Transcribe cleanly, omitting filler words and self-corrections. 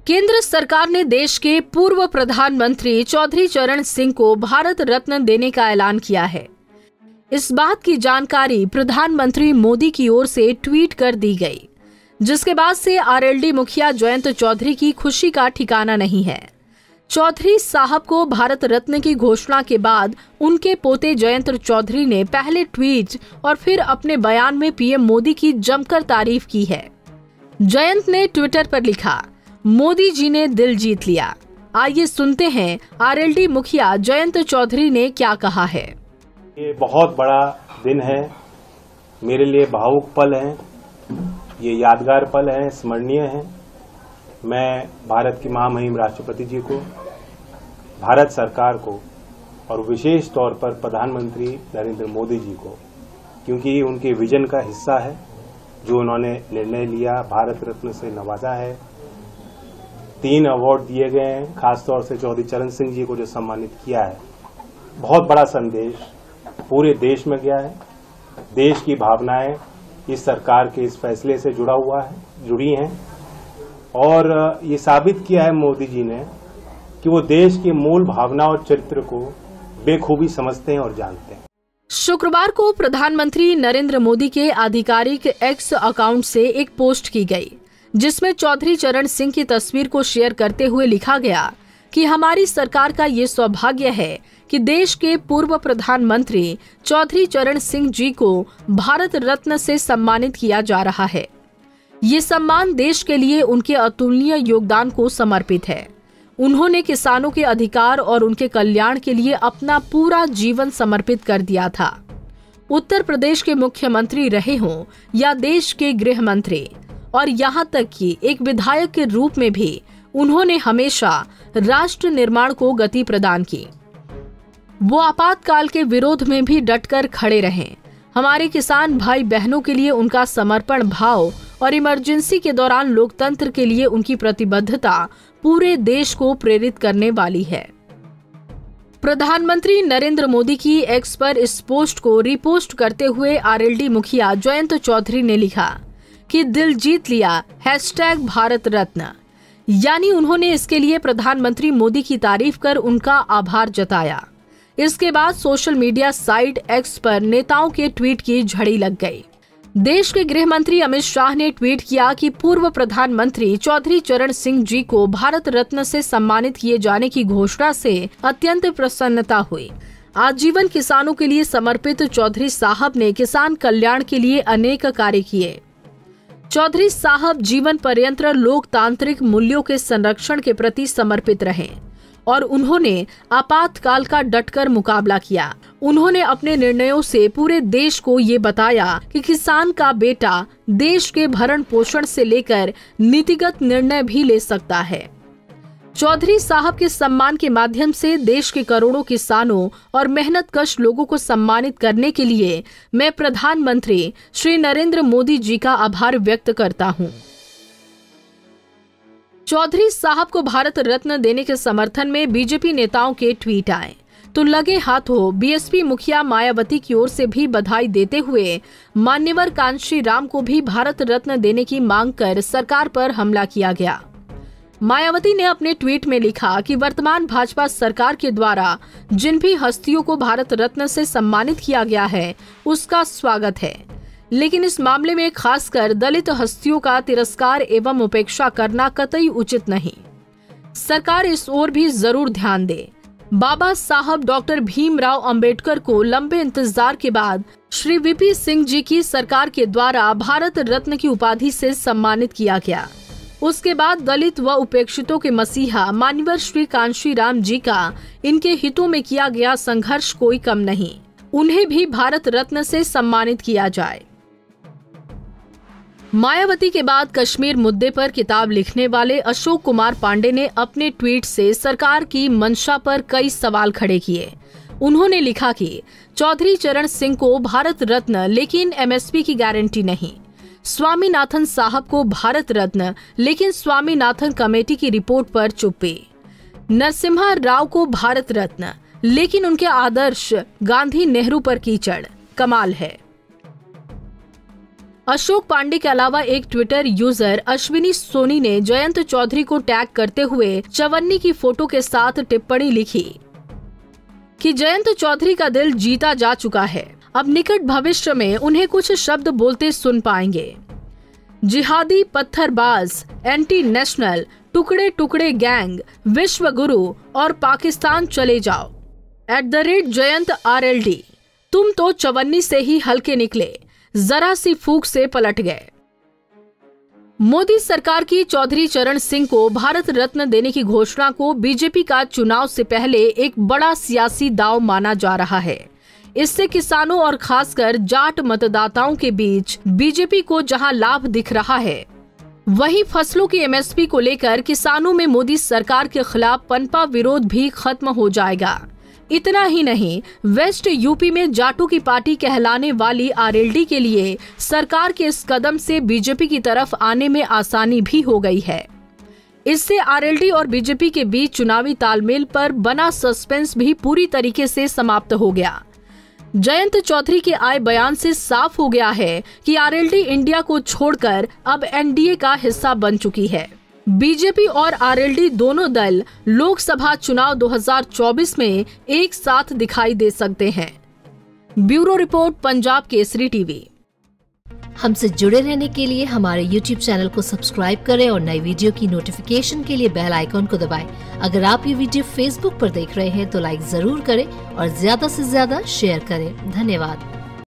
केंद्र सरकार ने देश के पूर्व प्रधानमंत्री चौधरी चरण सिंह को भारत रत्न देने का ऐलान किया है। इस बात की जानकारी प्रधानमंत्री मोदी की ओर से ट्वीट कर दी गई, जिसके बाद से आरएलडी मुखिया जयंत चौधरी की खुशी का ठिकाना नहीं है। चौधरी साहब को भारत रत्न की घोषणा के बाद उनके पोते जयंत चौधरी ने पहले ट्वीट और फिर अपने बयान में पीएम मोदी की जमकर तारीफ की है। जयंत ने ट्विटर पर लिखा, मोदी जी ने दिल जीत लिया। आइए सुनते हैं आरएलडी मुखिया जयंत चौधरी ने क्या कहा है। ये बहुत बड़ा दिन है, मेरे लिए भावुक पल है, ये यादगार पल है, स्मरणीय है। मैं भारत की महामहिम राष्ट्रपति जी को, भारत सरकार को और विशेष तौर पर प्रधानमंत्री नरेंद्र मोदी जी को, क्योंकि उनके विजन का हिस्सा है जो उन्होंने निर्णय लिया, भारत रत्न से नवाजा है। 3 अवार्ड दिए गए हैं, खासतौर से चौधरी चरण सिंह जी को जो सम्मानित किया है। बहुत बड़ा संदेश पूरे देश में गया है। देश की भावनाएं इस सरकार के इस फैसले से जुड़ी हैं और ये साबित किया है मोदी जी ने कि वो देश की मूल भावना और चरित्र को बेखूबी समझते हैं और जानते हैं। शुक्रवार को प्रधानमंत्री नरेंद्र मोदी के आधिकारिक एक्स अकाउंट से एक पोस्ट की गई, जिसमें चौधरी चरण सिंह की तस्वीर को शेयर करते हुए लिखा गया कि हमारी सरकार का ये सौभाग्य है कि देश के पूर्व प्रधानमंत्री चौधरी चरण सिंह जी को भारत रत्न से सम्मानित किया जा रहा है। ये सम्मान देश के लिए उनके अतुलनीय योगदान को समर्पित है। उन्होंने किसानों के अधिकार और उनके कल्याण के लिए अपना पूरा जीवन समर्पित कर दिया था। उत्तर प्रदेश के मुख्यमंत्री रहे हों या देश के गृह मंत्री और यहाँ तक कि एक विधायक के रूप में भी उन्होंने हमेशा राष्ट्र निर्माण को गति प्रदान की। वो आपातकाल के विरोध में भी डटकर खड़े रहे। हमारे किसान भाई बहनों के लिए उनका समर्पण भाव और इमरजेंसी के दौरान लोकतंत्र के लिए उनकी प्रतिबद्धता पूरे देश को प्रेरित करने वाली है। प्रधानमंत्री नरेंद्र मोदी की एक्स पर इस पोस्ट को रिपोस्ट करते हुए आरएलडी मुखिया जयंत चौधरी ने लिखा कि दिल जीत लिया #भारत रत्न, यानी उन्होंने इसके लिए प्रधानमंत्री मोदी की तारीफ कर उनका आभार जताया। इसके बाद सोशल मीडिया साइट एक्स पर नेताओं के ट्वीट की झड़ी लग गई। देश के गृह मंत्री अमित शाह ने ट्वीट किया कि पूर्व प्रधानमंत्री चौधरी चरण सिंह जी को भारत रत्न से सम्मानित किए जाने की घोषणा से अत्यंत प्रसन्नता हुई। आजीवन किसानों के लिए समर्पित चौधरी साहब ने किसान कल्याण के लिए अनेक कार्य किए। चौधरी साहब जीवन पर्यंत लोकतांत्रिक मूल्यों के संरक्षण के प्रति समर्पित रहे और उन्होंने आपातकाल का डटकर मुकाबला किया। उन्होंने अपने निर्णयों से पूरे देश को ये बताया कि किसान का बेटा देश के भरण पोषण से लेकर नीतिगत निर्णय भी ले सकता है। चौधरी साहब के सम्मान के माध्यम से देश के करोड़ों किसानों और मेहनतकश लोगों को सम्मानित करने के लिए मैं प्रधानमंत्री श्री नरेंद्र मोदी जी का आभार व्यक्त करता हूँ। चौधरी साहब को भारत रत्न देने के समर्थन में बीजेपी नेताओं के ट्वीट आए तो लगे हाथों बीएसपी मुखिया मायावती की ओर से भी बधाई देते हुए मान्यवर कांशी राम को भी भारत रत्न देने की मांग कर सरकार पर हमला किया गया। मायावती ने अपने ट्वीट में लिखा कि वर्तमान भाजपा सरकार के द्वारा जिन भी हस्तियों को भारत रत्न से सम्मानित किया गया है उसका स्वागत है, लेकिन इस मामले में खासकर दलित हस्तियों का तिरस्कार एवं उपेक्षा करना कतई उचित नहीं। सरकार इस ओर भी जरूर ध्यान दे। बाबा साहब डॉक्टर भीमराव अंबेडकर को लंबे इंतजार के बाद श्री वीपी सिंह जी की सरकार के द्वारा भारत रत्न की उपाधि से सम्मानित किया गया। उसके बाद दलित व उपेक्षितों के मसीहा मान्यवर श्री कांशी राम जी का इनके हितों में किया गया संघर्ष कोई कम नहीं। उन्हें भी भारत रत्न से सम्मानित किया जाए। मायावती के बाद कश्मीर मुद्दे पर किताब लिखने वाले अशोक कुमार पांडे ने अपने ट्वीट से सरकार की मंशा पर कई सवाल खड़े किए। उन्होंने लिखा कि चौधरी चरण सिंह को भारत रत्न लेकिन एमएसपी की गारंटी नहीं, स्वामीनाथन साहब को भारत रत्न लेकिन स्वामीनाथन कमेटी की रिपोर्ट पर चुप्पी, नरसिम्हा राव को भारत रत्न लेकिन उनके आदर्श गांधी नेहरू पर कीचड़। कमाल है। अशोक पांडे के अलावा एक ट्विटर यूजर अश्विनी सोनी ने जयंत चौधरी को टैग करते हुए चवन्नी की फोटो के साथ टिप्पणी लिखी कि जयंत चौधरी का दिल जीता जा चुका है, अब निकट भविष्य में उन्हें कुछ शब्द बोलते सुन पाएंगे। जिहादी, पत्थरबाज, एंटी नेशनल, टुकड़े टुकड़े गैंग, विश्व गुरु और पाकिस्तान चले जाओ @जयंत RLD। तुम तो चवन्नी से ही हल्के निकले, जरा सी फूंक से पलट गए। मोदी सरकार की चौधरी चरण सिंह को भारत रत्न देने की घोषणा को बीजेपी का चुनाव से पहले एक बड़ा सियासी दांव माना जा रहा है। इससे किसानों और खासकर जाट मतदाताओं के बीच बीजेपी को जहां लाभ दिख रहा है, वहीं फसलों की MSP को लेकर किसानों में मोदी सरकार के खिलाफ पनपा विरोध भी खत्म हो जाएगा। इतना ही नहीं, वेस्ट यूपी में जाटों की पार्टी कहलाने वाली RLD के लिए सरकार के इस कदम से बीजेपी की तरफ आने में आसानी भी हो गई है। इससे RLD और बीजेपी के बीच चुनावी तालमेल पर बना सस्पेंस भी पूरी तरीके से समाप्त हो गया। जयंत चौधरी के आए बयान से साफ हो गया है कि RLD इंडिया को छोड़कर अब NDA का हिस्सा बन चुकी है। बीजेपी और RLD दोनों दल लोकसभा चुनाव 2024 में एक साथ दिखाई दे सकते हैं। Bureau report, Punjab Kesari TV. हमसे जुड़े रहने के लिए हमारे YouTube चैनल को सब्सक्राइब करें और नई वीडियो की नोटिफिकेशन के लिए बेल आइकॉन को दबाएं। अगर आप ये वीडियो Facebook पर देख रहे हैं तो लाइक जरूर करें और ज्यादा से ज्यादा शेयर करें। धन्यवाद।